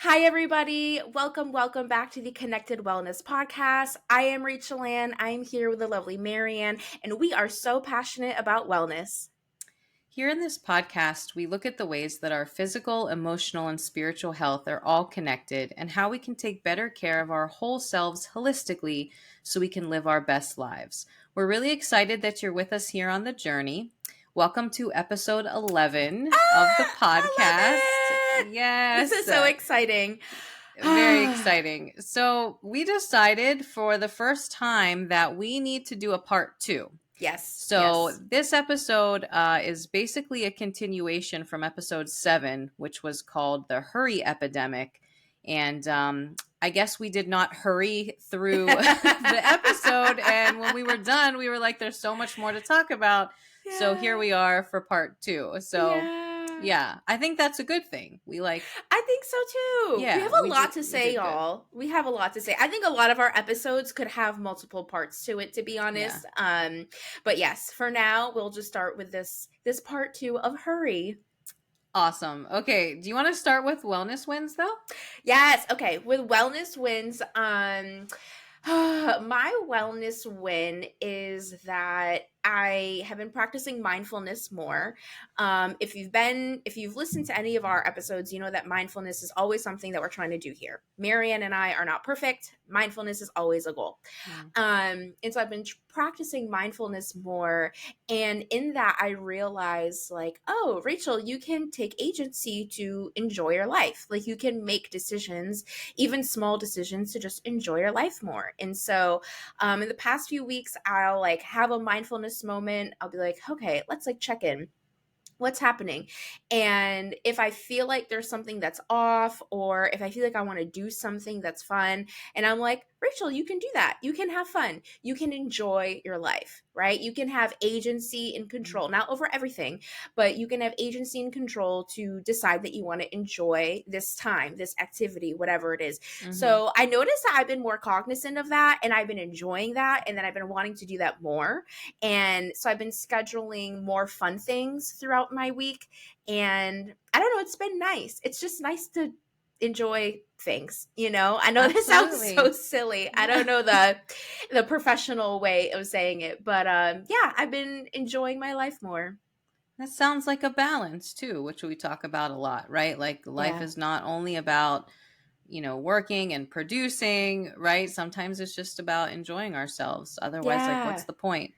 Hi, everybody. Welcome back to the Connected Wellness Podcast. I am Rachel Ann. I'm here with the lovely Marianne, and we are so passionate about wellness. Here in this podcast, we look at the ways that our physical, emotional, and spiritual health are all connected and how we can take better care of our whole selves holistically so we can live our best lives. We're really excited that you're with us here on the journey. Welcome to episode 11 of the podcast. I love it! This Yes. is so exciting. Very exciting. So, we decided for the first time that we need to do a part 2. Yes. So yes. this episode is basically a continuation from episode 7, which was called the Hurry Epidemic. And I guess we did not hurry through the episode. And when we were done, we were like, there's so much more to talk about. Yeah. So here we are for part 2. So yeah, I think that's a good thing. I think so too. Yeah, we have a lot to say, y'all. We have a lot to say. I think a lot of our episodes could have multiple parts to it, to be honest. Yeah. But yes, for now, we'll just start with this part 2 of Hurry. Awesome. Okay, do you want to start with wellness wins though? Yes. Okay, with wellness wins, my wellness win is that I have been practicing mindfulness more. If you've listened to any of our episodes, you know that mindfulness is always something that we're trying to do here. Marianne and I are not perfect. Mindfulness is always a goal. And so I've been practicing mindfulness more. And in that, I realized like, oh, Rachel, you can take agency to enjoy your life. Like you can make decisions, even small decisions, to just enjoy your life more. And so in the past few weeks, I'll like have a mindfulness moment. I'll be like, okay, let's like check in. What's happening? And if I feel like there's something that's off, or if I feel like I want to do something that's fun, and I'm like, Rachel, you can do that. You can have fun. You can enjoy your life, right? You can have agency and control, not over everything, but you can have agency and control to decide that you want to enjoy this time, this activity, whatever it is. Mm-hmm. So I noticed that I've been more cognizant of that, and I've been enjoying that, and then I've been wanting to do that more. And so I've been scheduling more fun things throughout my week. And I don't know, it's been nice. It's just nice to enjoy things, you know? I know this sounds so silly. I don't know the professional way of saying it, but yeah, I've been enjoying my life more. That sounds like a balance too, which we talk about a lot, right? Like life is not only about, working and producing, right? Sometimes it's just about enjoying ourselves. Otherwise, like, what's the point,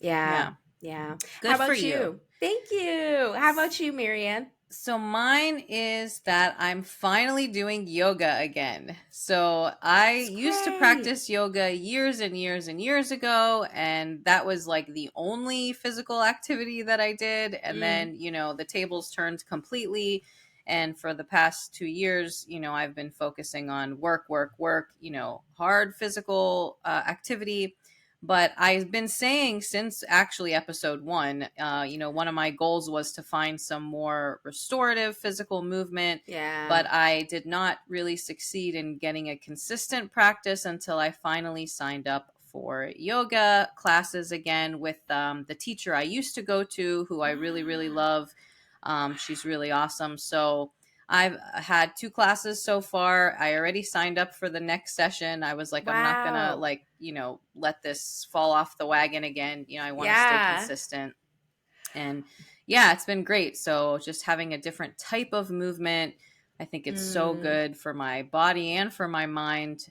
Yeah. Good How about for you. Thank you. How about you, Marianne? So mine is that I'm finally doing yoga again. So I used to practice yoga years and years and years ago, and that was like the only physical activity that I did. And then, the tables turned completely. And for the past 2 years, I've been focusing on work, hard physical activity. But I've been saying since actually episode 1, one of my goals was to find some more restorative physical movement. Yeah. But I did not really succeed in getting a consistent practice until I finally signed up for yoga classes again with the teacher I used to go to, who I really, really love. She's really awesome. So I've had 2 classes so far. I already signed up for the next session. I was like, I'm not going to let this fall off the wagon again. I want to stay consistent. And yeah, it's been great. So just having a different type of movement, I think it's so good for my body and for my mind,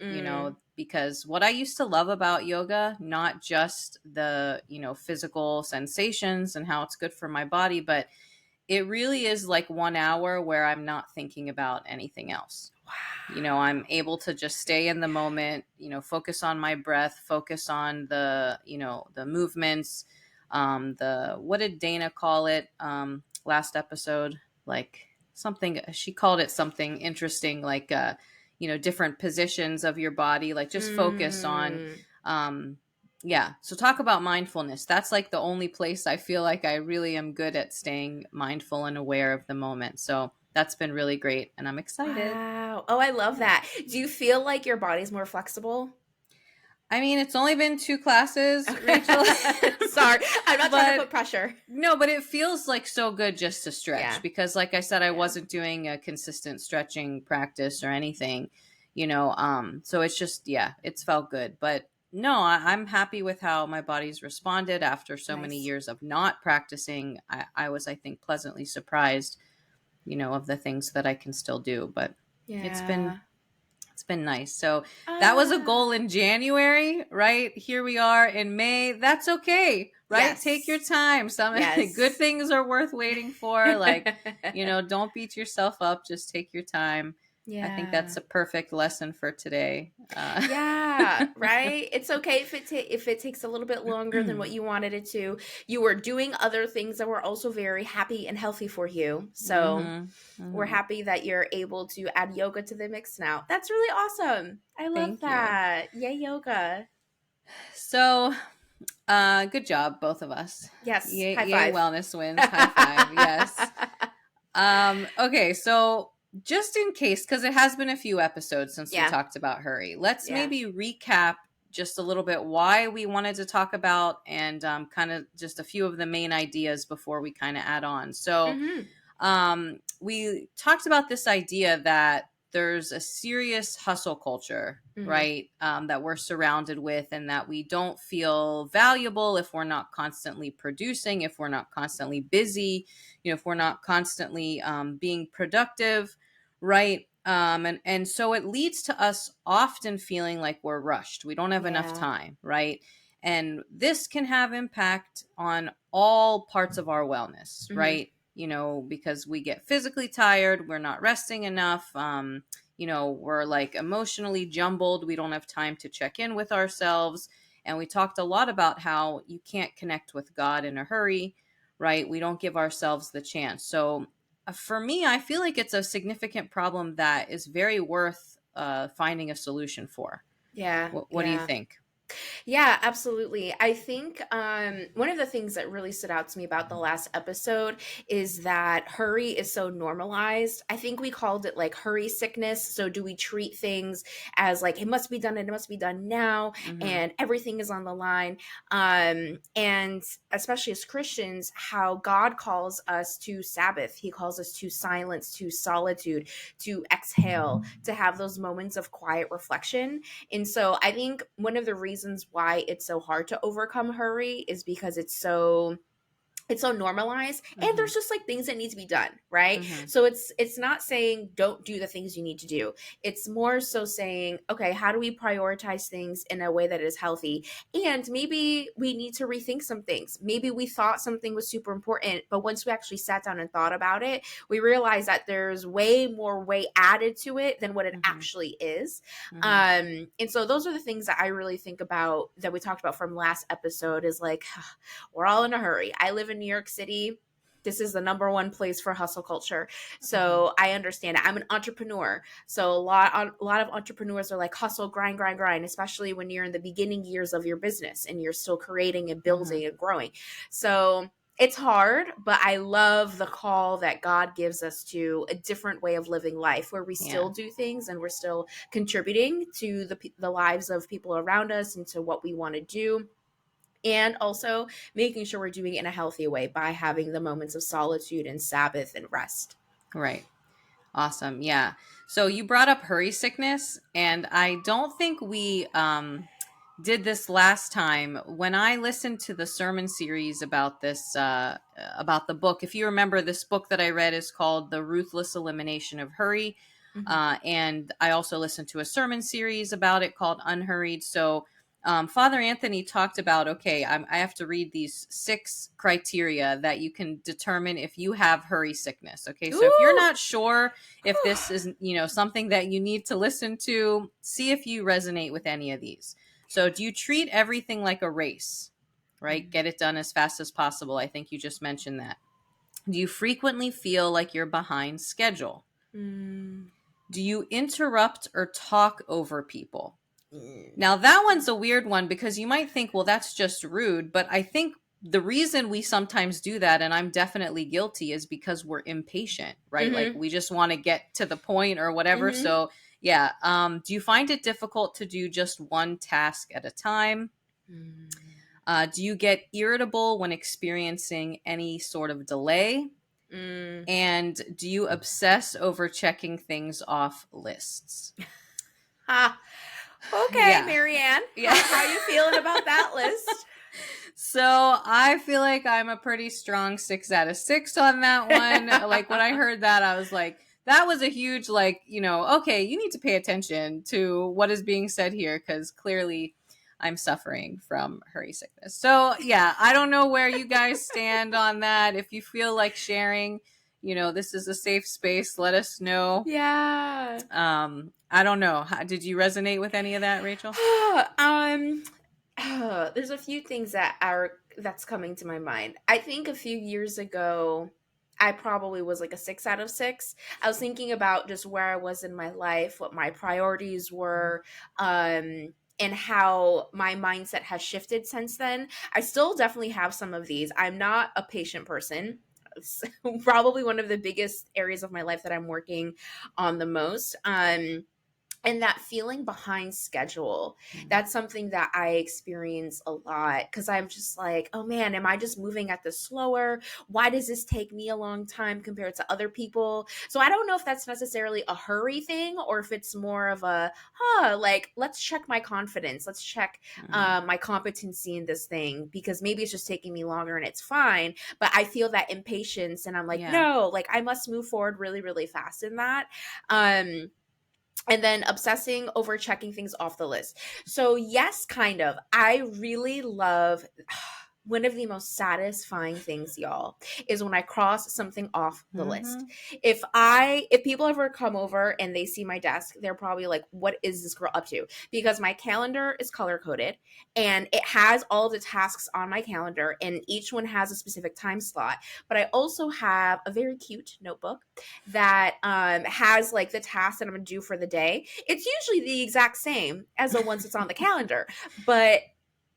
because what I used to love about yoga, not just the, physical sensations and how it's good for my body, but it really is like 1 hour where I'm not thinking about anything else. Wow. I'm able to just stay in the moment, focus on my breath, focus on the, the movements, what did Dana call it last episode? Like something, she called it something interesting, like, different positions of your body, like just focus on, yeah. So talk about mindfulness. That's like the only place I feel like I really am good at staying mindful and aware of the moment. So that's been really great. And I'm excited. Wow. Oh, I love that. Do you feel like your body's more flexible? I mean, it's only been 2 classes, Rachel. Sorry, I'm not trying to But put pressure. no, but it feels like so good just to stretch Yeah, because like I said, I yeah, wasn't doing a consistent stretching practice or anything, you know. So it's just, yeah, it's felt good. But no, I'm happy with how my body's responded after so many nice. years of not practicing. I was, I think, pleasantly surprised, you know, of the things that I can still do. But it's been Yeah. it's been nice. So that was a goal Ah, in January, right? Here we are in May. That's okay, right? Take your yes, time. Some good yes. things are worth waiting for. Like, you know, don't beat yourself up. Just take your time. I think that's Yeah. a perfect lesson for today. Yeah, right? It's okay if it takes a little bit longer than what you wanted it to. You were doing other things that were also very happy and healthy for you. So, Mm-hmm. we're Mm-hmm. happy that you're able to add yoga to the mix now. That's really awesome. I love Thank you. that. Yay, yoga. So, good job, both of us. Yes, Yay, high yay, five. wellness wins. High five. Yes. Okay, so just in case, because it has been a few episodes since we Yeah, talked about Hurry, let's yeah. maybe recap just a little bit why we wanted to talk about and kind of just a few of the main ideas before we kind of add on. So, Mhm. we talked about this idea that there's a serious hustle culture, Mhm. right? That we're surrounded with, and that we don't feel valuable if we're not constantly producing, if we're not constantly busy, you know, if we're not constantly being productive, right? And so it leads to us often feeling like we're rushed. We don't have enough Yeah. time, right? And this can have impact on all parts of our wellness, Mhm. right? You know, because we get physically tired, we're not resting enough, you know, we're like emotionally jumbled, we don't have time to check in with ourselves. And we talked a lot about how you can't connect with God in a hurry, right? We don't give ourselves the chance. So for me, I feel like it's a significant problem that is very worth finding a solution for. Yeah, What do you yeah. think? Yeah, absolutely. I think one of the things that really stood out to me about the last episode is that hurry is so normalized. I think we called it like hurry sickness. So, do we treat things as like it must be done and it must be done now, Mm-hmm. and everything is on the line? And especially as Christians, how God calls us to Sabbath, He calls us to silence, to solitude, to exhale, to have those moments of quiet reflection. And so I think one of the reasons why it's so hard to overcome hurry is because it's so normalized, and Mm-hmm. there's just like things that need to be done, right? Mm-hmm. So it's not saying don't do the things you need to do. It's more so saying, okay, how do we prioritize things in a way that is healthy? And maybe we need to rethink some things. Maybe we thought something was super important, but once we actually sat down and thought about it, we realized that there's way more weight added to it than what it Mm-hmm. actually is. Mm-hmm. And so those are the things that I really think about that we talked about from last episode is like we're all in a hurry. I live in New York City. This is the number one place for hustle culture. Mm-hmm. So I understand it. I'm an entrepreneur. So a lot of entrepreneurs are like hustle, grind, grind, grind, especially when you're in the beginning years of your business and you're still creating and Mm-hmm. building and growing. So it's hard, but I love the call that God gives us to a different way of living life where we Yeah. still do things and we're still contributing to the lives of people around us and to what we want to do, and also making sure we're doing it in a healthy way by having the moments of solitude and Sabbath and rest. Right. Awesome. Yeah. So you brought up hurry sickness, and I don't think we did this last time. When I listened to the sermon series about this, about the book, if you remember, this book that I read is called The Ruthless Elimination of Hurry. Mhm. And I also listened to a sermon series about it called Unhurried. So Father Anthony talked about, okay, I have to read these 6 criteria that you can determine if you have hurry sickness. Okay, so if you're Ooh. not sure if Whew. this is, you know, something that you need to listen to, see if you resonate with any of these. So do you treat everything like a race, right? Get it done as fast as possible. I think you just mentioned that. Do you frequently feel like you're behind schedule? Mm. Do you interrupt or talk over people? Mm. Now, that one's a weird one because you might think, well, that's just rude. But I think the reason we sometimes do that, and I'm definitely guilty, is because we're impatient, right? Like Mhm. we just want to get to the point or whatever. Mhm. So Yeah. Do you find it difficult to do just one task at a time? Mm. Do you get irritable when experiencing any sort of delay? Mm. And do you obsess over checking things off lists? Ha. Okay, Yeah. Marianne. Yeah. How you feeling about that list? So I feel like I'm a pretty strong 6 out of 6 on that one. Like when I heard that, I was like, that was a huge, like, okay, you need to pay attention to what is being said here because clearly I'm suffering from hurry sickness. So yeah, I don't know where you guys stand on that. If you feel like sharing, this is a safe space, let us know. Yeah. I don't know. Did you resonate with any of that, Rachel? um there's a few things that's coming to my mind. I think a few years ago I probably was like a 6 out of 6. I was thinking about just where I was in my life, what my priorities were, and how my mindset has shifted since then. I still definitely have some of these. I'm not a patient person. It's probably one of the biggest areas of my life that I'm working on the most. And that feeling behind schedule, Mm. that's something that I experience a lot because I'm just like, oh man, am I just moving at this slower? Why does this take me a long time compared to other people? So I don't know if that's necessarily a hurry thing or if it's more of a like, let's check my confidence, let's check Mm. my competency in this thing, because maybe it's just taking me longer and it's fine, but I feel that impatience and I'm like, Yeah. no, like I must move forward really really fast in that. Um and then obsessing over checking things off the list. So, yes, kind of. I really love one of the most satisfying things, y'all, is when I cross something off the list. Mm-hmm. If people ever come over and they see my desk, they're probably like, what is this girl up to? Because my calendar is color coded and it has all the tasks on my calendar and each one has a specific time slot. But I also have a very cute notebook that has like the task that I'm gonna do for the day. It's usually the exact same as the ones that's on the calendar, but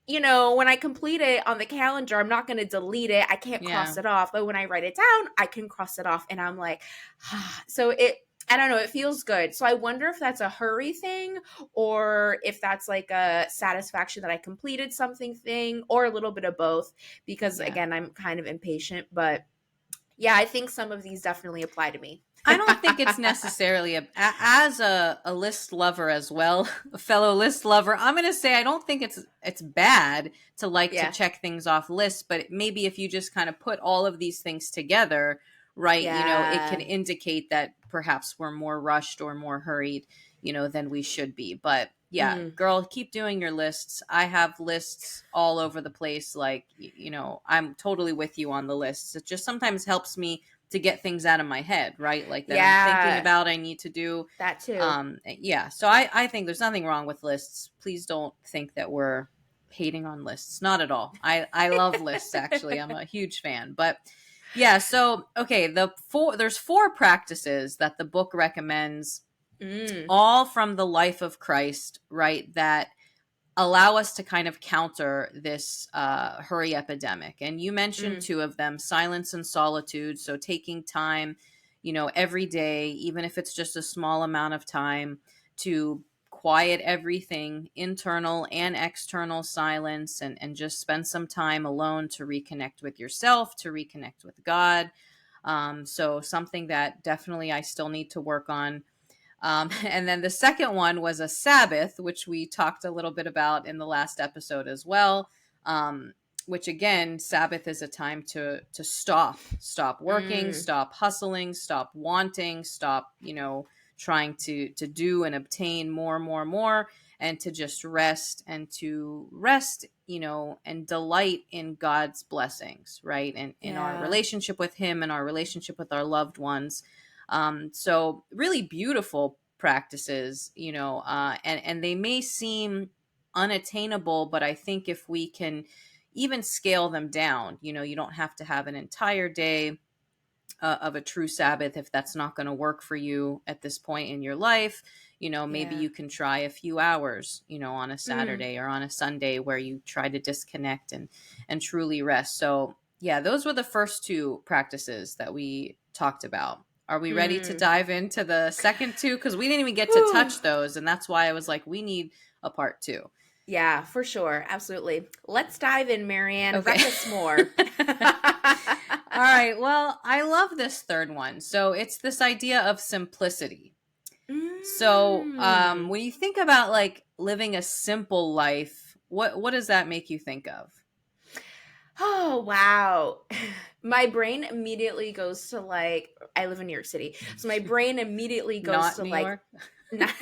when I complete it on the calendar, I'm not going to delete it. I can't cross Yeah. it off. But when I write it down, I can cross it off. And I'm like, so I don't know, it feels good. So I wonder if that's a hurry thing or if that's like a satisfaction that I completed something thing or a little bit of both. Because Yeah. again, I'm kind of impatient. But yeah, I think some of these definitely apply to me. I don't think it's necessarily as a list lover as well, a fellow list lover. I'm going to say I don't think it's bad to like to Yeah. check things off lists, but maybe if you just kind of put all of these things together, right, it can Yeah. indicate that perhaps we're more rushed or more hurried, than we should be. But yeah, Mm. girl, keep doing your lists. I have lists all over the place. Like, I'm totally with you on the lists. It just sometimes helps me to get things out of my head, right? Like that I'm thinking Yeah. about, I need to do. That too. Yeah. So I think there's nothing wrong with lists. Please don't think that we're hating on lists. Not at all. I love lists actually. I'm a huge fan. But yeah, so okay, there's 4 practices that the book recommends, Mm. all from the life of Christ, right? That allow us to kind of counter this hurry epidemic. And you mentioned Mm. 2 of them: silence and solitude. So taking time, every day, even if it's just a small amount of time, to quiet everything, internal and external silence, and just spend some time alone to reconnect with yourself, to reconnect with God. So something that definitely I still need to work on. And then the second one was a Sabbath, which we talked a little bit about in the last episode as well. Which again, Sabbath is a time to stop working, Mm. stop hustling, stop wanting, stop trying to do and obtain more, and to just rest, and to rest, and delight in God's blessings, right, and in our Yeah. relationship with Him and our relationship with our loved ones. So really beautiful practices, and they may seem unattainable, but I think if we can even scale them down, you don't have to have an entire day of a true Sabbath if that's not going to work for you at this point in your life. Maybe Yeah. you can try a few hours, on a Mm. Saturday or on a Sunday where you try to disconnect and truly rest. So yeah, those were the first 2 practices that we talked about. Are we ready to Mm. dive into the second two? Because we didn't even get to Whew. touch those. And that's why I was like, we need a part two. Yeah, for sure. Absolutely. Let's dive in, Marianne. Okay. Wreck us more. All right. Well, I love this third one. So it's this idea of simplicity. So Mm. when you think about like living a simple life, what does that make you think of? Oh, wow. My brain immediately goes to like, I live in New York City. So my brain immediately goes Not to New like, York? not,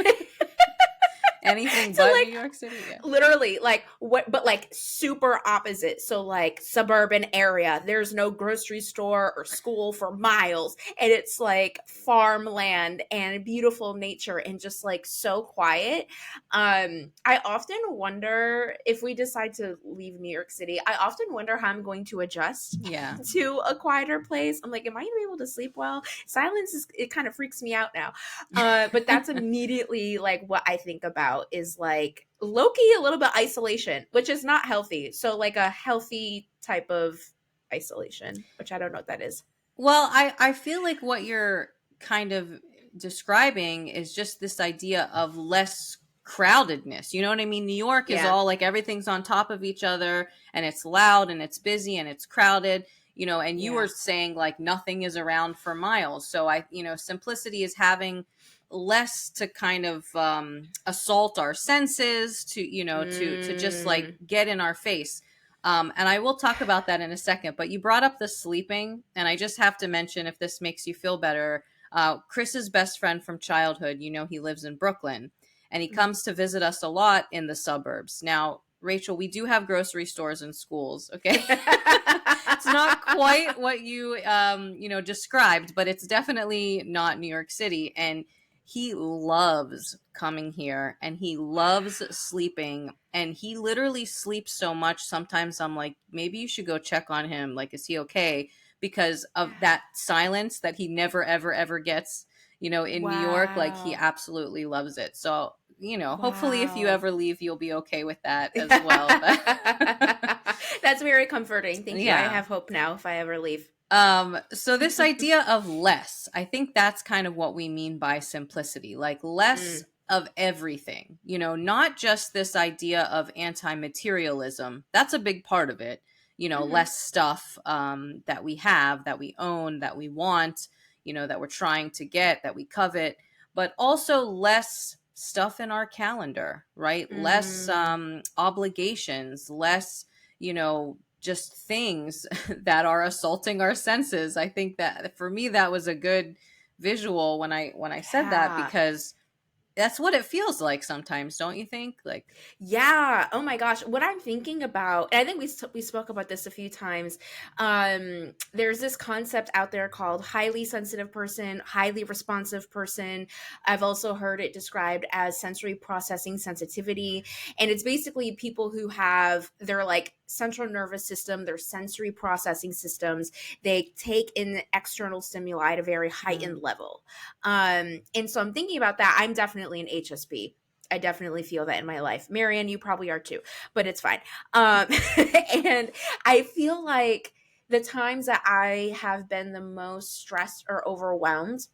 Anything to but New like York City? Yeah. literally like what, but like super opposite. So like suburban area, there's no grocery store or school for miles, and it's like farmland and beautiful nature and just like so quiet. I often wonder if we decide to leave New York City, I often wonder how I'm going to adjust Yeah. to a quieter place. I'm like, am I gonna be able to sleep well? Silence is, it kind of freaks me out now. But that's immediately like what I think about is like low-key a little bit isolation, which is not healthy. So like a healthy type of isolation, which I don't know what that is. Well, I feel like what you're kind of describing is just this idea of less crowdedness. You know what I mean? New York is Yeah. all like everything's on top of each other and it's loud and it's busy and it's crowded, and you were Yeah. saying like nothing is around for miles. So simplicity is having less to kind of assault our senses to just like Mm. get in our face. And I will talk about that in a second. But you brought up the sleeping, and I just have to mention, if this makes you feel better, Chris's best friend from childhood, he lives in Brooklyn, and he Mm. comes to visit us a lot in the suburbs. Now, Rachel, we do have grocery stores and schools, okay? It's not quite what you described, but it's definitely not New York City. And he loves coming here and he loves sleeping, and he literally sleeps so much sometimes I'm like, maybe you should go check on him, like, is he okay, because of that silence that he never ever ever gets in New York. Like, he Wow. absolutely loves it. So hopefully if you Wow. ever leave you'll be okay with that as well. But That's very comforting. Thank you. I yeah. have hope now if I ever leave. So this idea of less, I think that's kind of what we mean by simplicity, like less Mm. of everything, not just this idea of anti-materialism. That's a big part of it, Hmm. less stuff that we have, that we own, that we want, that we're trying to get, that we covet, but also less stuff in our calendar, right? Less Mm. obligations, less, just things that are assaulting our senses. I think that for me that was a good visual when I said that, Yeah. because that's what it feels like sometimes, don't you think? Like, Yeah. Oh my gosh. What I'm thinking about, and I think we spoke about this a few times. There's this concept out there called highly sensitive person, highly responsive person. I've also heard it described as sensory processing sensitivity, and it's basically people who have their like central nervous system, their sensory processing systems. They take in external stimuli at a very heightened mm, level. And so I'm thinking about that. I'm definitely an HSP. I definitely feel that in my life. Marianne, you probably are too, but it's fine. Um, and I feel like the times that I have been the most stressed or overwhelmed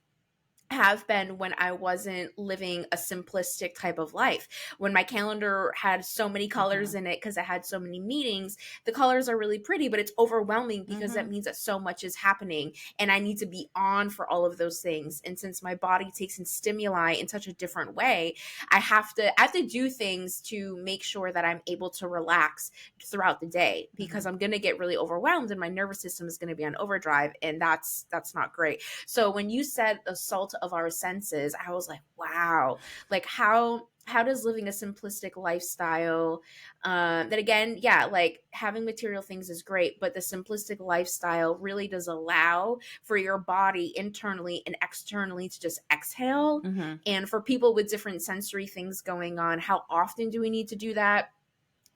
have been when I wasn't living a simplistic type of life. When my calendar had so many mm-hmm, colors in it because I had so many meetings, the colors are really pretty, but it's overwhelming because mm-hmm, that means that so much is happening and I need to be on for all of those things. And since my body takes in stimuli in such a different way, I have to do things to make sure that I'm able to relax throughout the day mm-hmm. because I'm going to get really overwhelmed and my nervous system is going to be on overdrive, and that's not great. So when you said assault of our senses, I was like, wow, like how does living a simplistic lifestyle, that again, yeah, like having material things is great, but the simplistic lifestyle really does allow for your body internally and externally to just exhale. Mm-hmm. And for people with different sensory things going on, how often do we need to do that?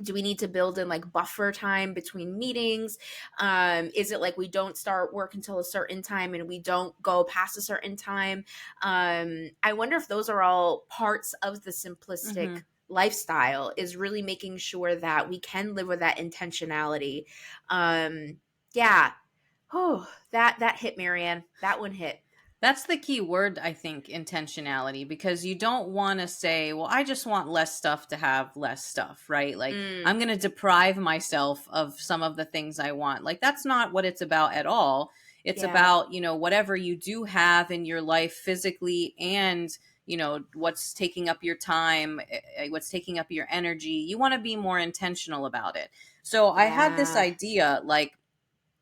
Do we need to build in like buffer time between meetings? Is it like we don't start work until a certain time and we don't go past a certain time? I wonder if those are all parts of the simplistic Mm-hmm. lifestyle, is really making sure that we can live with that intentionality. um yeah. Oh, that hit, Marianne, that one hit. That's the key word, I think, intentionality, because you don't want to say, well, I just want less stuff to have less stuff, right? Like, Mm, I'm going to deprive myself of some of the things I want. Like, that's not what it's about at all. It's yeah. about, whatever you do have in your life physically and, what's taking up your time, what's taking up your energy. You want to be more intentional about it. So I had this Yeah. idea, like,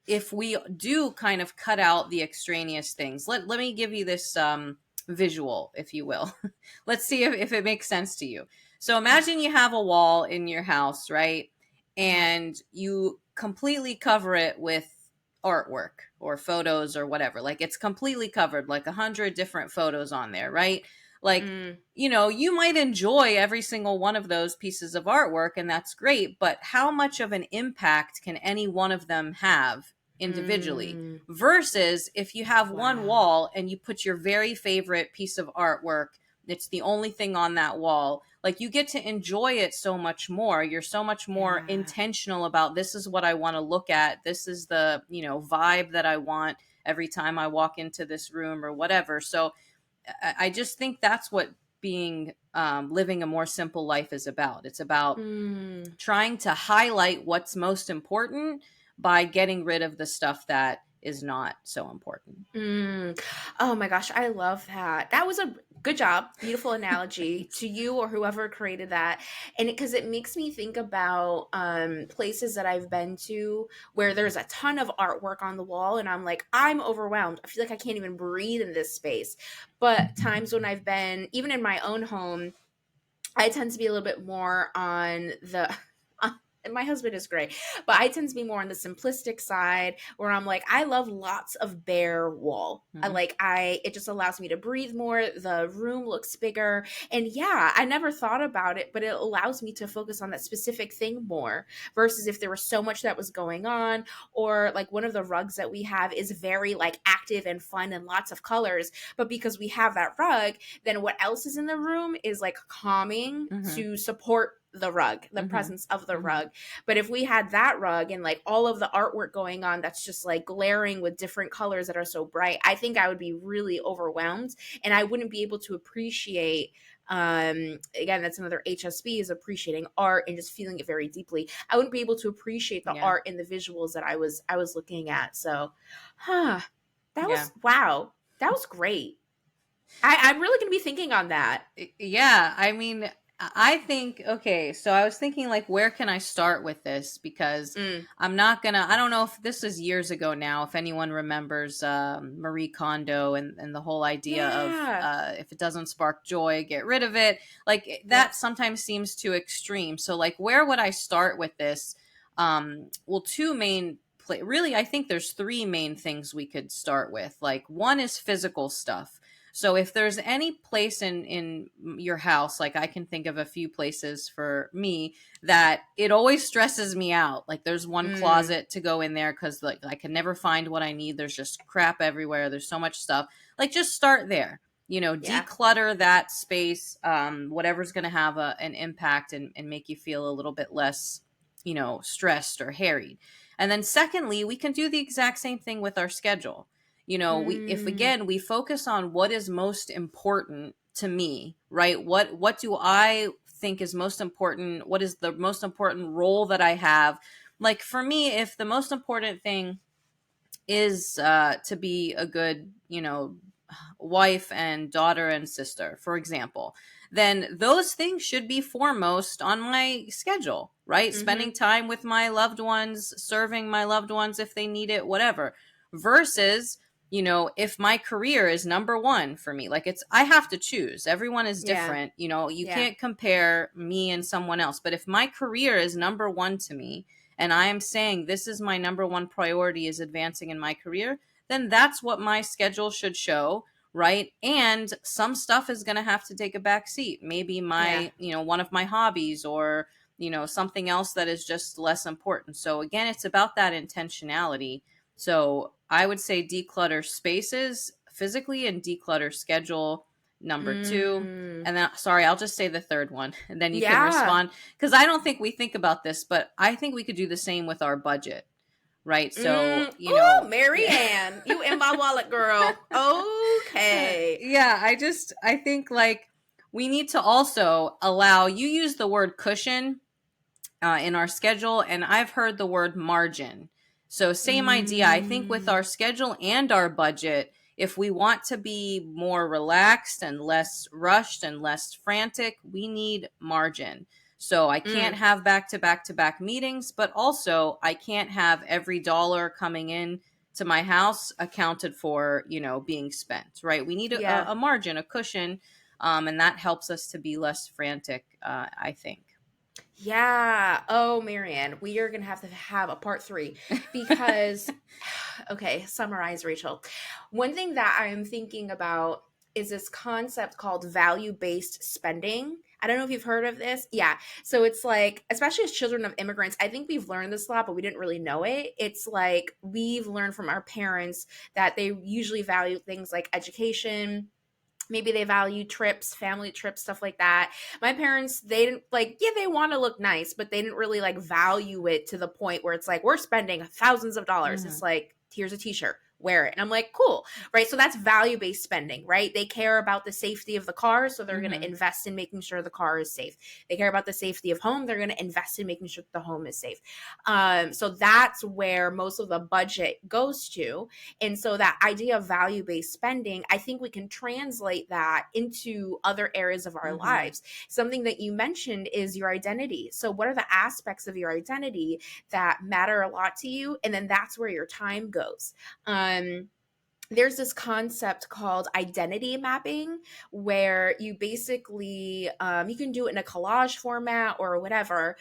if we do kind of cut out the extraneous things, let me give you this visual, if you will. Let's see if it makes sense to you. So imagine you have a wall in your house, right? Yeah. And you completely cover it with artwork or photos or whatever. Like it's completely covered, like 100 different photos on there, right? Like, Mm, you might enjoy every single one of those pieces of artwork, and that's great, but how much of an impact can any one of them have individually? mm. Versus if you have one Wow. wall and you put your very favorite piece of artwork, it's the only thing on that wall. Like you get to enjoy it so much more. You're so much more Yeah. intentional about, this is what I want to look at. This is the, vibe that I want every time I walk into this room or whatever. So I just think that's what being living a more simple life is about. It's about Mm. trying to highlight what's most important by getting rid of the stuff that is not so important. Mm. Oh my gosh, I love that. That was a good job. Beautiful analogy Thanks. to you or whoever created that. And because it makes me think about places that I've been to where there's a ton of artwork on the wall, and I'm like, I'm overwhelmed. I feel like I can't even breathe in this space. But times when I've been, even in my own home, I tend to be a little bit more on the and my husband is great, but I tend to be more on the simplistic side where I'm like, I love lots of bare wall. Mhm. It just allows me to breathe more. The room looks bigger. And yeah, I never thought about it, but it allows me to focus on that specific thing more versus if there was so much that was going on, or like one of the rugs that we have is very like active and fun and lots of colors. But because we have that rug, then what else is in the room is like calming Mhm. to support the rug, the Mhm. presence of the Mhm. rug. But if we had that rug and like all of the artwork going on that's just like glaring with different colors that are so bright, I think I would be really overwhelmed and I wouldn't be able to appreciate again, that's another HSP, is appreciating art and just feeling it very deeply. I wouldn't be able to appreciate the Yeah. art and the visuals that I was looking at. So huh, that Yeah. was wow, that was great. I'm really gonna be thinking on that. Yeah, I mean, I think, okay, so I was thinking, like, where can I start with this? Because Mm. I don't know if this is years ago now, if anyone remembers Marie Kondo and the whole idea of Yeah. if it doesn't spark joy, get rid of it. Like, that Yep. sometimes seems too extreme. So, like, where would I start with this? Well, two main really, I think there's three main things we could start with. Like, one is physical stuff. So if there's any place in your house, like I can think of a few places for me that it always stresses me out. Like there's one Mm. closet to go in there because like I can never find what I need. There's just crap everywhere. There's so much stuff. Like just start there. Yeah. Declutter that space. Whatever's going to have an impact and make you feel a little bit less, stressed or harried. And then secondly, we can do the exact same thing with our schedule. We, if Mm. again we focus on what is most important to me, right? What do I think is most important? What is the most important role that I have? Like for me, if the most important thing is to be a good, wife and daughter and sister, for example, then those things should be foremost on my schedule, right? Spending Mhm. time with my loved ones, serving my loved ones if they need it, whatever. Versus, if my career is number one for me, like I have to choose. Everyone is Yeah. different. You Yeah. can't compare me and someone else. But if my career is number one to me, and I am saying this is my number one priority is advancing in my career, then that's what my schedule should show, right? And some stuff is going to have to take a back seat. Maybe Yeah. one of my hobbies or, something else that is just less important. So again, it's about that intentionality. So I would say declutter spaces physically and declutter schedule, number two. Mm. And then, sorry, I'll just say the third one and then you can Yeah. respond because I don't think we think about this, but I think we could do the same with our budget, right? So, Oh, yeah. Marianne, you in my wallet, girl. Okay. Yeah, I think like we need to also allow, you use the word cushion in our schedule, and I've heard the word margin. So, same idea. I think with Mm, our schedule and our budget, if we want to be more relaxed and less rushed and less frantic, we need margin. So, I can't mm, have back to back to back meetings, but also I can't have every dollar coming in to my house accounted for, being spent, right? We need yeah. a margin, a cushion, and that helps us to be less frantic, I think. Yeah. Oh, Marianne, we are going to have a part three because, okay, summarize, Rachel. One thing that I'm thinking about is this concept called value based spending. I don't know if you've heard of this. Yeah. So it's like, especially as children of immigrants, I think we've learned this a lot, but we didn't really know it. It's like we've learned from our parents that they usually value things like education. Maybe they value trips, family trips, stuff like that. My parents, they didn't like, yeah, they want to look nice, but they didn't really like value it to the point where it's like, we're spending thousands of dollars. It's Hmm. like, here's a t-shirt, wear it. And I'm like, cool, right? So that's value based spending, right? They care about the safety of the car, so they're going to Hmm. invest in making sure the car is safe. They care about the safety of home, they're going to invest in making sure the home is safe. So that's where most of the budget goes to. And so that idea of value based spending, I think we can translate that into other areas of our Hmm. lives. Something that you mentioned is your identity. So, what are the aspects of your identity that matter a lot to you? And then that's where your time goes. Um, there's this concept called identity mapping where you basically you can do it in a collage format or whatever.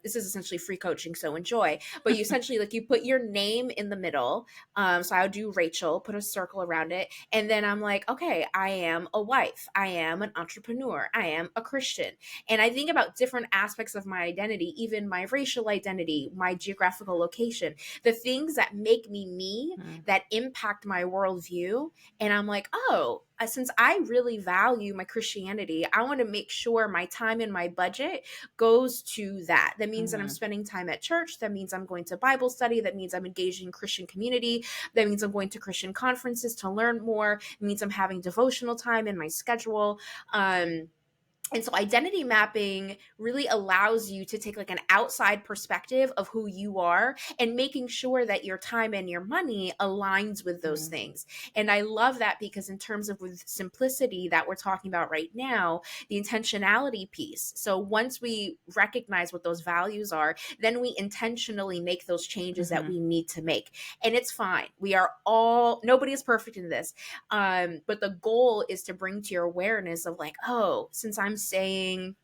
This is essentially free coaching, so enjoy. But you essentially like you put your name in the middle. So I would do Rachel, put a circle around it, and then I'm like, okay, I am a wife, I am an entrepreneur, I am a Christian. And I think about different aspects of my identity, even my racial identity, my geographical location, the things that make me me, that impact my worldview. And I'm like, oh, since I really value my Christianity, I want to make sure my time and my budget goes to that. That means that I'm Hmm. spending time at church. That means I'm going to Bible study. That means I'm engaged in Christian community. That means I'm going to Christian conferences to learn more. It means I'm having devotional time in my schedule. And so identity mapping really allows you to take like an outside perspective of who you are and making sure that your time and your money aligns with those Hmm. things. And I love that because in terms of with simplicity that we're talking about right now, the intentionality piece. So once we recognize what those values are, then we intentionally make those changes that Hmm. we need to make. And it's fine. We are all, nobody is perfect in this. But the goal is to bring to your awareness of like, oh, since I'm saying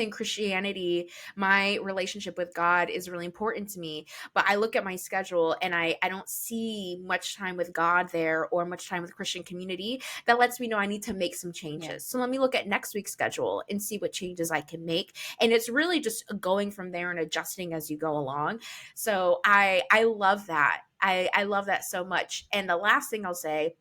Christianity, my relationship with God is really important to me. But I look at my schedule and I don't see much time with God there or much time with Christian community. That lets me know I need to make some Yeah. changes. So let me look at next week's schedule and see what changes I can make. And it's really just going from there and adjusting as you go along. So I love that. I love that so much. And the last thing I'll say,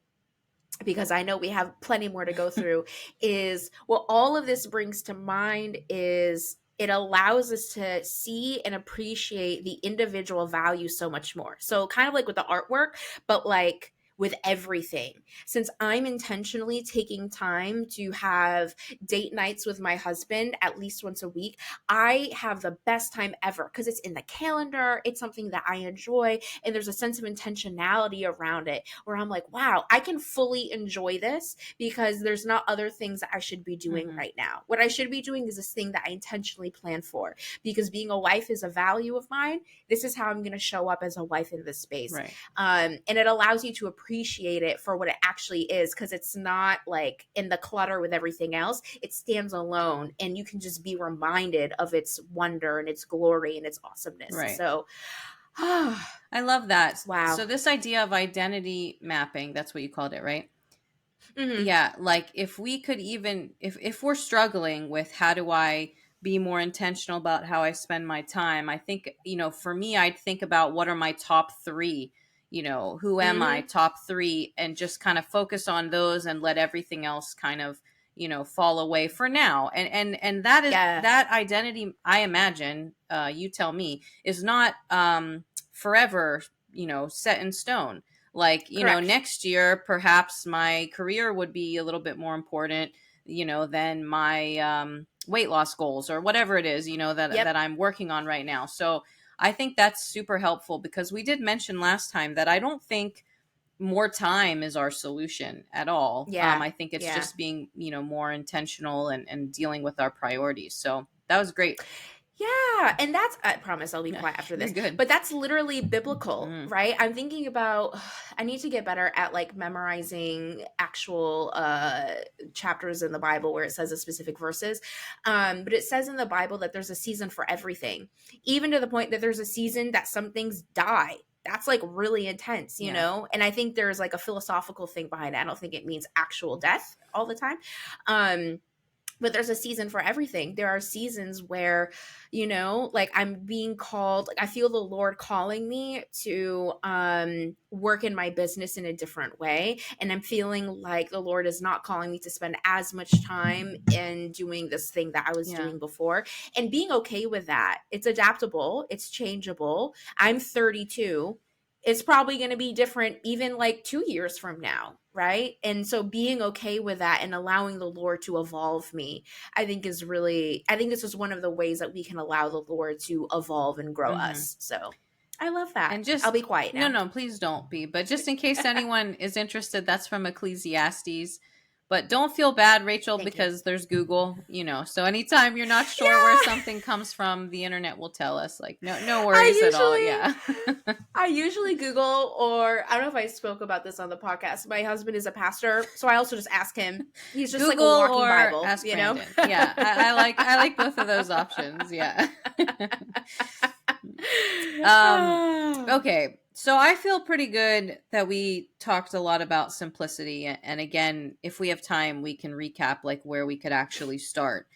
because I know we have plenty more to go through, is what all of this brings to mind is it allows us to see and appreciate the individual value so much more. So, kind of like with the artwork, but like with everything. Since I'm intentionally taking time to have date nights with my husband at least once a week, I have the best time ever because it's in the calendar. It's something that I enjoy, and there's a sense of intentionality around it where I'm like, wow, I can fully enjoy this because there's not other things that I should be doing Hmm. right now. What I should be doing is this thing that I intentionally plan for because being a wife is a value of mine. This is how I'm going to show up as a wife in this space. Right. And it allows you to appreciate it for what it actually is because it's not like in the clutter with everything else. It stands alone and you can just be reminded of its wonder and its glory and its awesomeness. Right. So, I love that. wow. So this idea of identity mapping, that's what you called it, right? Hmm. Yeah, like if we could even, if we're struggling with how do I be more intentional about how I spend my time, I think, for me, I'd think about what are my top 3, who am I, Hmm. top 3, and just kind of focus on those and let everything else kind of, fall away for now. And that is Yeah. that identity, I imagine, you tell me, is not forever, set in stone. Like, Correct. next year, perhaps my career would be a little bit more important, than my weight loss goals or whatever it is, that Yep. I'm working on right now. So I think that's super helpful, because we did mention last time that I don't think more time is our solution at all. Yeah. I think it's Yeah. just being, more intentional, and dealing with our priorities. So that was great. Yeah, and that's I promise I'll be Yeah, quiet after you're this. good. But that's literally biblical, Mm, right? I'm thinking about I need to get better at like memorizing actual chapters in the Bible where it says a specific verses. But it says in the Bible that there's a season for everything. Even to the point that there's a season that some things die. That's like really intense, you yeah. know? And I think there's like a philosophical thing behind it. I don't think it means actual death all the time. Um but there's a season for everything. There are seasons where, like I'm being called, like I feel the Lord calling me to work in my business in a different way. And I'm feeling like the Lord is not calling me to spend as much time in doing this thing that I was Yeah. doing before. And being okay with that. It's adaptable, it's changeable. I'm 32. It's probably going to be different even like 2 years from now, right? And so being okay with that and allowing the Lord to evolve me, I think this is one of the ways that we can allow the Lord to evolve and grow Hmm. us. So I love that. And I'll be just, quiet no, now. no, please don't be. But just in case anyone is interested, that's from Ecclesiastes. But don't feel bad, Rachel, Thank you. because there's Google, So anytime you're not sure where Yeah. something comes from, the internet will tell us. Like, no, no worries at all. I Yeah. I usually Google, or I don't know if I spoke about this on the podcast. My husband is a pastor, so I also just ask him. He's just like a Google walking or Bible, ask Brandon. Yeah, I like both of those options. Yeah. um okay, so I feel pretty good that we talked a lot about simplicity, and again, if we have time, we can recap like where we could actually start.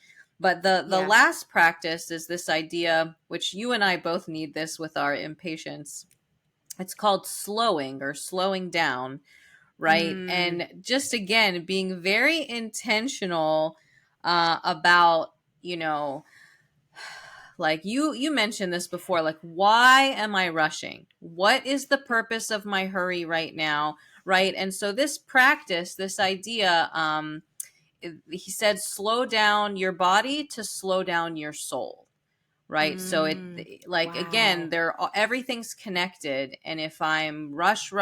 But the Yeah. last practice is this idea, which you and I both need this with our impatience. It's called slowing, or slowing down, right? Mm, And just again, being very intentional about, like you mentioned this before, like, why am I rushing? What is the purpose of my hurry right now, right? And so this practice, this idea, he said, slow down your body to slow down your soul, right? So it, like, again, wow. everything's connected, and if I'm rush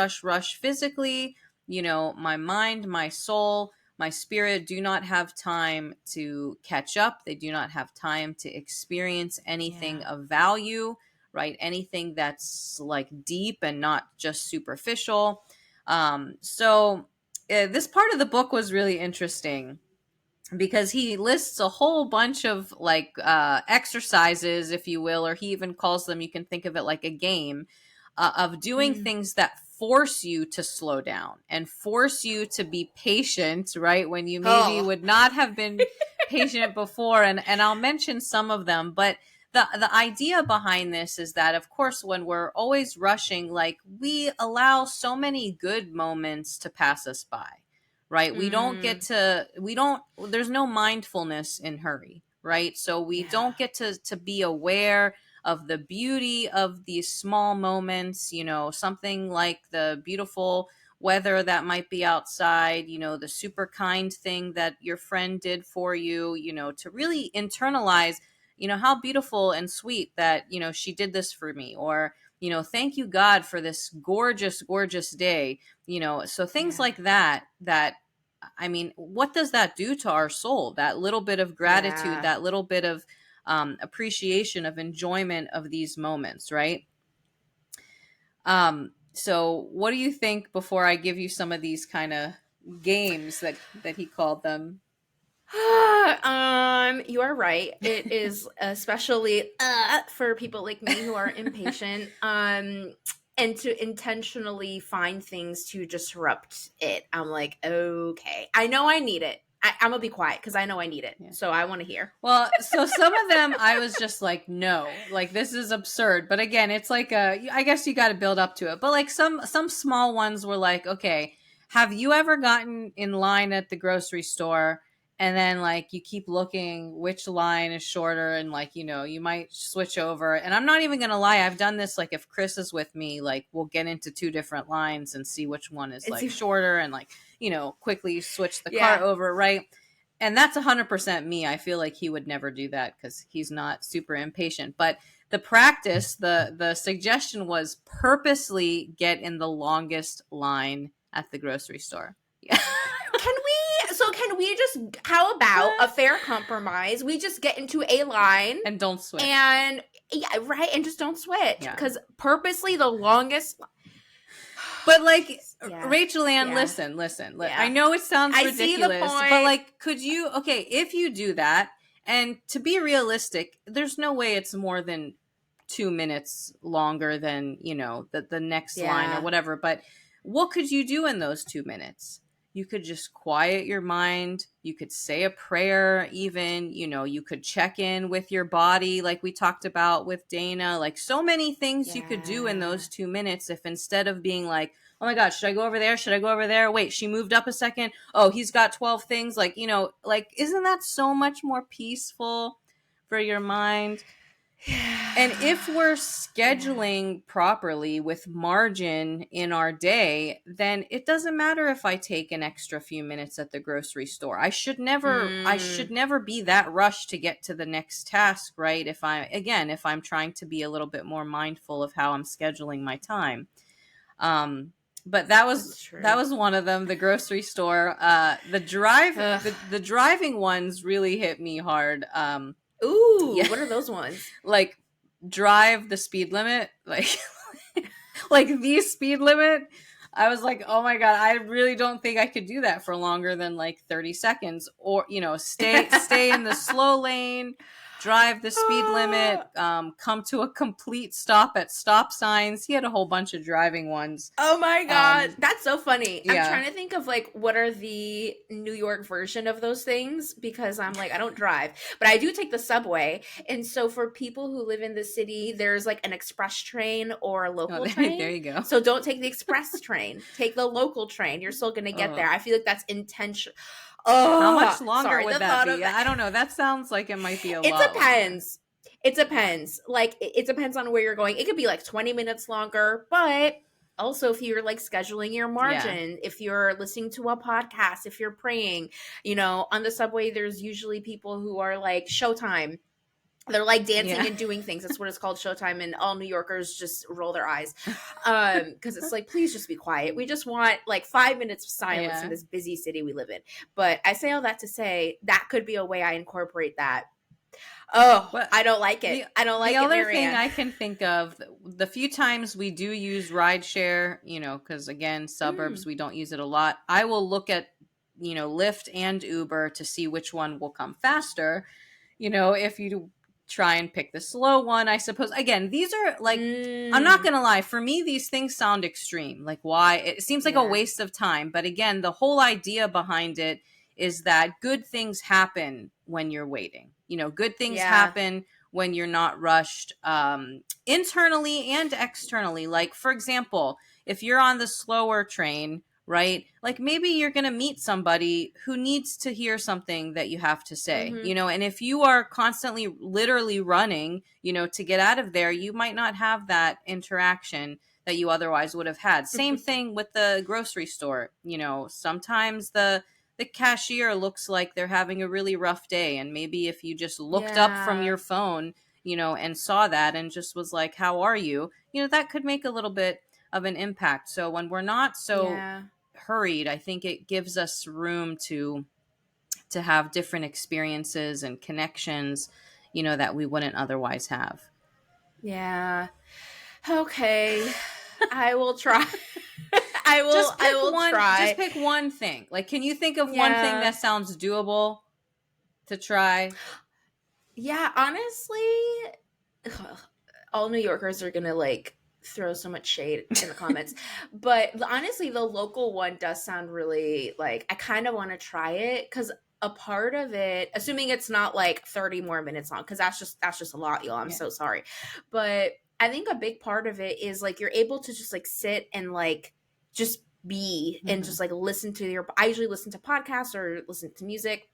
physically, my mind, my soul, my spirit do not have time to catch up. They do not have time to experience anything Yeah. of value, right? Anything that's like deep and not just superficial. So this part of the book was really interesting, because he lists a whole bunch of like exercises, if you will, or he even calls them, you can think of it like a game, of doing Mm. things that force you to slow down and force you to be patient, right? When you maybe Oh. would not have been patient before. And I'll mention some of them, but the idea behind this is that, of course, when we're always rushing, like, we allow so many good moments to pass us by, right? Mm. We don't, there's no mindfulness in hurry, right? So we Yeah. don't get to be aware of the beauty of these small moments, something like the beautiful weather that might be outside, the super kind thing that your friend did for you, to really internalize, how beautiful and sweet that, she did this for me, or, thank you, God, for this gorgeous, gorgeous day, so things Yeah. like that, I mean, what does that do to our soul? That little bit of gratitude, Yeah. that little bit of appreciation, of enjoyment of these moments, right? So what do you think, before I give you some of these kind of games that he called them? You are right. It is especially for people like me who are impatient. And to intentionally find things to disrupt it. I'm like, okay, I know I need it. I'm gonna be quiet because I know I need it. Yeah. So I want to hear. Well, so some of them I was just like, no, like, this is absurd. But again, it's like I guess you got to build up to it. But like some small ones were like, okay, have you ever gotten in line at the grocery store and then like you keep looking which line is shorter, and like, you know, you might switch over. And I'm not even gonna lie, I've done this, like if Chris is with me, like we'll get into two different lines and see which one is It's like shorter, and like, you know, quickly switch the cart yeah. over, right? And that's 100% me. I feel like he would never do that because he's not super impatient. But the practice, the suggestion was purposely get in the longest line at the grocery store. Yeah. Can we just, how about a fair compromise? We just get into a line And don't switch. and yeah, right, and just don't switch, Yeah. because purposely the longest. But like, Yeah. Rachel Ann, Yeah. listen. Yeah. I know it sounds I ridiculous, see the point. but like, could you? Okay, if you do that, and to be realistic, there's no way it's more than 2 minutes longer than, you know, the next line or Yeah. whatever. But what could you do in those 2 minutes? You could just quiet your mind. You could say a prayer, even, you know, you could check in with your body, like we talked about with Dana. Like, so many things you could do in Yeah. those 2 minutes if instead of being like, oh my gosh, should I go over there? Should I go over there? Wait, she moved up a second. Oh, he's got 12 things. Like, you know, like, isn't that so much more peaceful for your mind? And if we're scheduling properly with margin in our day, then it doesn't matter if I take an extra few minutes at the grocery store. I should never be that rushed to get to the next task, right? If I'm trying to be a little bit more mindful of how I'm scheduling my time. But that was one of them, the grocery store. The driving ones really hit me hard. Ooh, Yeah. what are those ones? Like, drive the speed limit, like like the speed limit. I was like, oh my god, I really don't think I could do that for longer than like 30 seconds. Or, you know, stay in the slow lane, drive the speed limit, come to a complete stop at stop signs. He had a whole bunch of driving ones. Oh my god, that's so funny. Yeah. I'm trying to think of like what are the New York version of those things, because I'm like, I don't drive, but I do take the subway. And so for people who live in the city, there's like an express train or a local train. There you go. So don't take the express train. Take the local train. You're still going to get there. I feel like that's intentional. Oh, how much longer would that be? That. I don't know. That sounds like it might be a lot. It depends. It depends. Like, it depends on where you're going. It could be like 20 minutes longer, but also if you're like scheduling your margin, if you're listening to a podcast, if you're praying, you know, on the subway, there's usually people who are like showtime. They're like dancing and doing things. That's what it's called, showtime. And all New Yorkers just roll their eyes. Because it's like, please just be quiet. We just want like 5 minutes of silence in this busy city we live in. But I say all that to say that could be a way I incorporate that. Oh, well, I don't like it. I don't like it. The other thing I can think of, the few times we do use rideshare, you know, because again, suburbs, we don't use it a lot. I will look at, you know, Lyft and Uber to see which one will come faster. You know, if you try and pick the slow one, I suppose. Again, these are like, I'm not going to lie. For me, these things sound extreme. Like, why? It seems like a waste of time. But again, the whole idea behind it is that good things happen when you're waiting. You know, good things happen when you're not rushed, internally and externally. Like, for example, if you're on the slower train, right? Like, maybe you're going to meet somebody who needs to hear something that you have to say, you know, and if you are constantly literally running, you know, to get out of there, you might not have that interaction that you otherwise would have had. Same thing with the grocery store. You know, sometimes the cashier looks like they're having a really rough day. And maybe if you just looked up from your phone, you know, and saw that and just was like, how are you? You know, that could make a little bit of an impact. So when we're not so hurried, I think it gives us room to have different experiences and connections, you know, that we wouldn't otherwise have. Yeah. Okay. I will try. I will try. Just pick one thing. Like, can you think of one thing that sounds doable to try? Yeah, honestly, all New Yorkers are going to like throw so much shade in the comments. But honestly, the local one does sound really like, I kind of want to try it, because a part of it, assuming it's not like 30 more minutes long, because that's just a lot, y'all. I'm so sorry. But I think a big part of it is like you're able to just like sit and like just be and just like listen to I usually listen to podcasts or listen to music.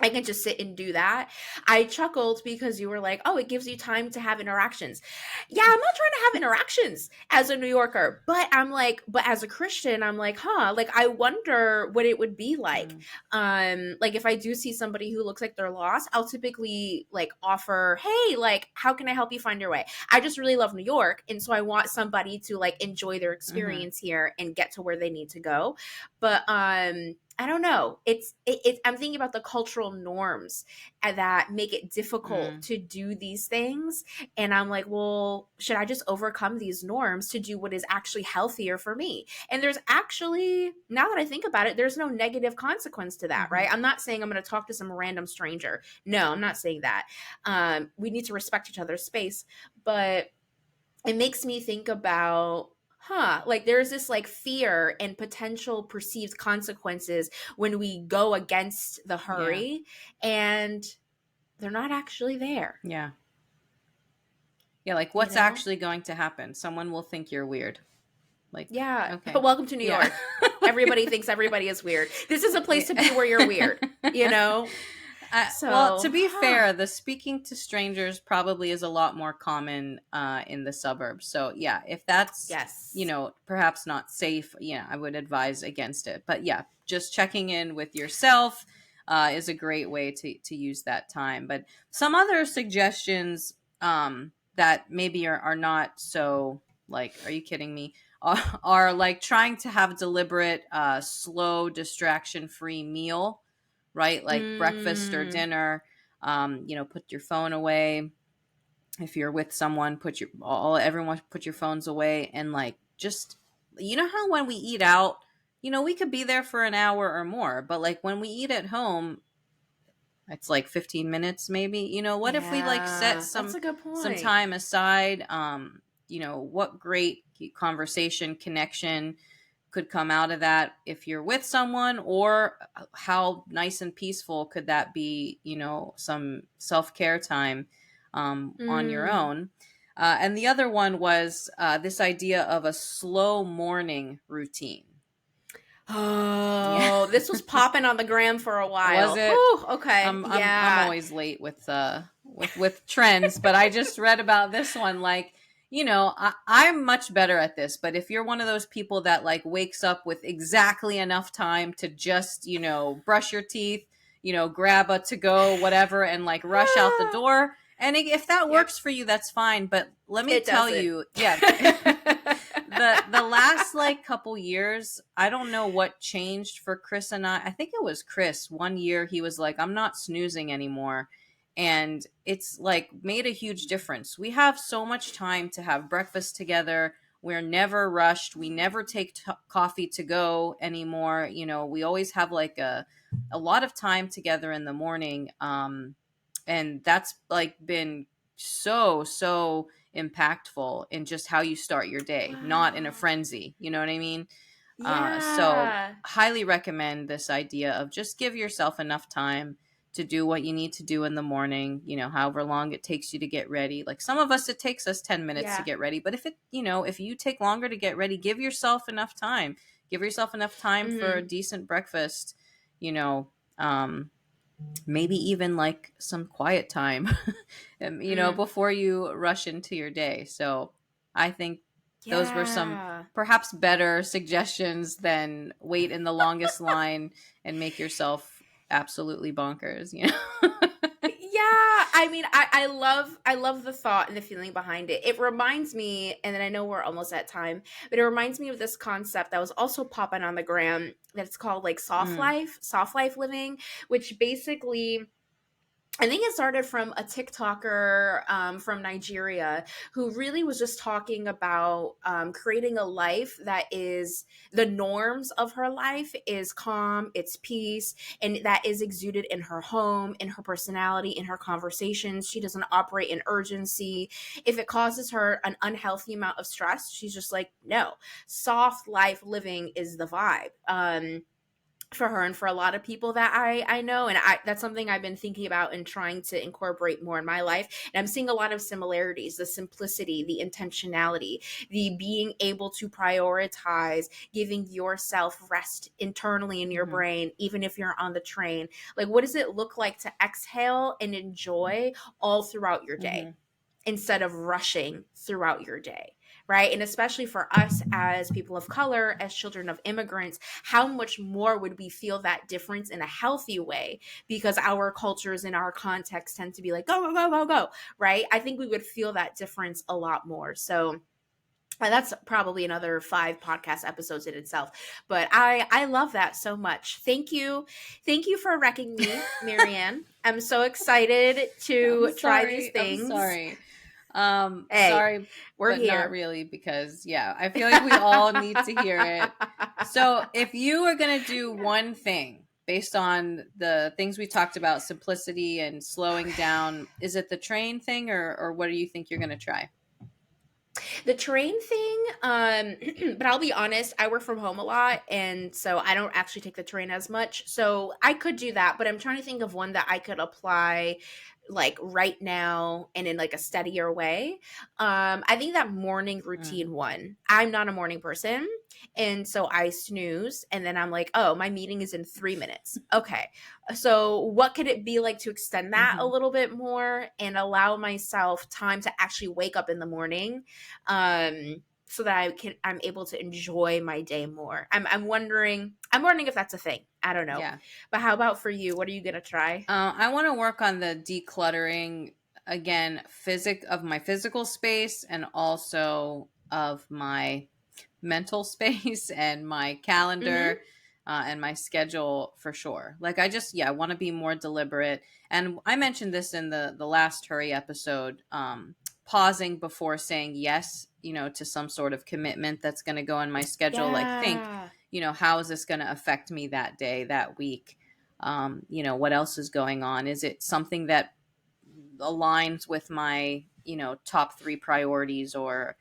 I can just sit and do that. I chuckled because you were like, "Oh, it gives you time to have interactions." Yeah, I'm not trying to have interactions as a New Yorker, but I'm like, but as a Christian, I'm like, huh, like I wonder what it would be like. Mm. Like if I do see somebody who looks like they're lost, I'll typically like offer, "Hey, like how can I help you find your way?" I just really love New York, and so I want somebody to like enjoy their Mm-hmm. experience here and get to where they need to go. But I don't know. I'm thinking about the cultural norms that make it difficult Mm. to do these things, and I'm like, well, should I just overcome these norms to do what is actually healthier for me? And there's actually, now that I think about it, there's no negative consequence to that, Mm-hmm. right? I'm not saying I'm going to talk to some random stranger. No, I'm not saying that. We need to respect each other's space, but it makes me think about, like there's this like fear and potential perceived consequences when we go against the Yeah. hurry, and they're not actually there, Yeah. Yeah, like you what's know? actually going to happen? Someone will think you're weird. Like, Yeah. okay. Welcome to New Yeah. York. Everybody thinks everybody is weird. This is a place to be where you're weird, you Yeah. know? Well, to So, be fair, the speaking to strangers probably is a lot more common in the suburbs. So, yeah, if that's, yes. perhaps not safe, yeah, I would advise against it. But yeah, just checking in with yourself is a great way to use that time. But some other suggestions that maybe are not so, like, are you kidding me? Are like trying to have deliberate, slow, distraction free meal, right? Like breakfast or Mm, dinner. Put your phone away. If you're with someone, everyone put your phones away, and like just, how when we eat out, we could be there for an hour or more, but like when we eat at home, it's like 15 minutes maybe. What if we like set yeah, that's some a good some point. time aside? What great conversation, connection could come out of that if you're with someone, or how nice and peaceful could that be, some self-care time on your Mm. own. And the other one was this idea of a slow morning routine. Yeah. Oh, this was popping on the gram for a Was while. it? Whew, okay. I'm Yeah. always late with trends, but I just read about this one. Like, I'm much better at this. But if you're one of those people that like wakes up with exactly enough time to just, brush your teeth, grab a to go whatever, and like rush out the door, and if that Yep. works for you, that's fine. But let me It tell doesn't. you, yeah. The last like couple years, I don't know what changed for Chris and I think it was Chris. One year he was like, I'm not snoozing anymore, and it's like made a huge difference. We have so much time to have breakfast together. We're never rushed. We never take coffee to go anymore. We always have like a lot of time together in the morning, and that's like been so impactful in just how you start your day, not in a Wow. frenzy. You know what I mean? So Yeah. highly recommend this idea of just give yourself enough time to do what you need to do in the morning, however long it takes you to get ready. Like some of us, it takes us 10 minutes to Yeah. get ready. But if you take longer to get ready, give yourself enough time. Give yourself enough time for a Hmm. decent breakfast, you know, um, maybe even like some quiet time, Mm. before you rush into your day. So I think those were some Yeah. perhaps better suggestions than wait in the longest line and make yourself absolutely bonkers. Yeah, I mean, I love the thought and the feeling behind it. It reminds me, and then I know we're almost at time, but it reminds me of this concept that was also popping on the gram that's called like Mm, soft life living, which basically I think it started from a TikToker from Nigeria who really was just talking about creating a life that is the norms of her life is calm, it's peace, and that is exuded in her home, in her personality, in her conversations. She doesn't operate in urgency. If it causes her an unhealthy amount of stress, she's just like, no, soft life living is the vibe. for her and for a lot of people that I know, and I that's something I've been thinking about and trying to incorporate more in my life. And I'm seeing a lot of similarities: the simplicity, the intentionality, the being able to prioritize giving yourself rest internally in your Mm-hmm. brain, even if you're on the train. Like, what does it look like to exhale and enjoy all throughout your Mm-hmm. day, instead of rushing throughout your day, right? And especially for us as people of color, as children of immigrants, how much more would we feel that difference in a healthy way? Because our cultures and our context tend to be like, go, go, go, go, go, right? I think we would feel that difference a lot more. So that's probably another 5 podcast episodes in itself, but I love that so much. Thank you for wrecking me, Marianne. I'm so excited I'm to try these sorry. I'm things. sorry. Hey, Sorry, we're but not here. really, because yeah, I feel like we all need to hear it. So, if you are going to do one thing based on the things we talked about, simplicity and slowing down, is it the train thing, or what do you think you're going to try? The train thing, but I'll be honest, I work from home a lot, and so I don't actually take the train as much. So I could do that, but I'm trying to think of one that I could apply like right now and in like a steadier way. I think that morning Mm, routine one. I'm not a morning person, and so I snooze, and then I'm like, oh, my meeting is in 3 minutes. Okay, so what could it be like to extend that a mm-hmm. little bit more and allow myself time to actually wake up in the morning, so that I'm able to enjoy my day more. I'm wondering if that's a thing. I don't know. Yeah. But how about for you? What are you gonna try? I want to work on the decluttering again, of my physical space, and also of my mental space and my Mm-hmm. calendar, and my schedule for sure. Like, I just, yeah, I want to be more deliberate. And I mentioned this in the last Hurry episode, pausing before saying yes, to some sort of commitment that's going to go in my schedule. Like, think, Yeah. how is this going to affect me that day, that week? What else is going on? Is it something that aligns with my, top 3 priorities, or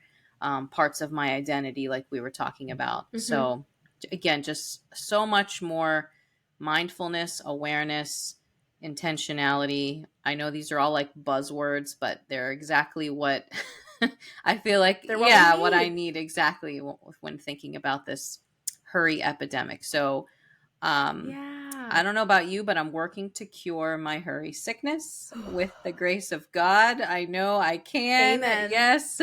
parts of my identity, like we were talking about? Mm-hmm. So, again, just so much more mindfulness, awareness, intentionality. I know these are all like buzzwords, but they're exactly what I feel like, They're what we yeah, what I need. need exactly when thinking about this hurry epidemic. So, um, I Yeah. don't know about you, but I'm working to cure my hurry sickness with the grace of God. I know I can. Amen. Yes.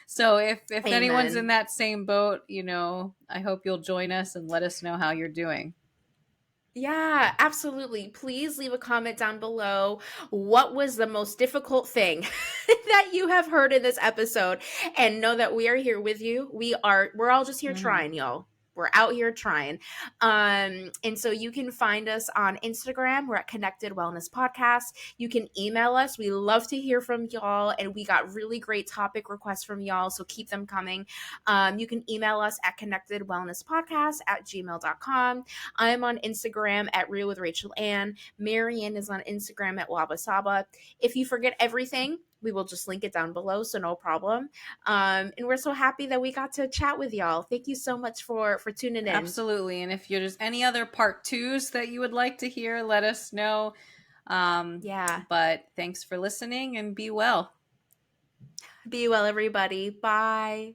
So, if anyone's in Amen. that same boat, I hope you'll join us and let us know how you're doing. Yeah, absolutely. Please leave a comment down below. What was the most difficult thing that you have heard in this episode? And know that we are here with you. We're all just here Hmm. trying, y'all. We're out here trying. And so you can find us on Instagram. We're at Connected Wellness Podcast. You can email us. We love to hear from y'all. And we got really great topic requests from y'all. So keep them coming. You can email us at connectedwellnesspodcast@gmail.com. I'm on Instagram at Real with Rachel Ann. Marianne is on Instagram at Wabasaba. If you forget everything, we will just link it down below, so no problem. And we're so happy that we got to chat with y'all. Thank you so much for tuning in. Absolutely. And if there's any other part twos that you would like to hear, let us know. Um, Yeah. but thanks for listening, and be well. Be well, everybody. Bye.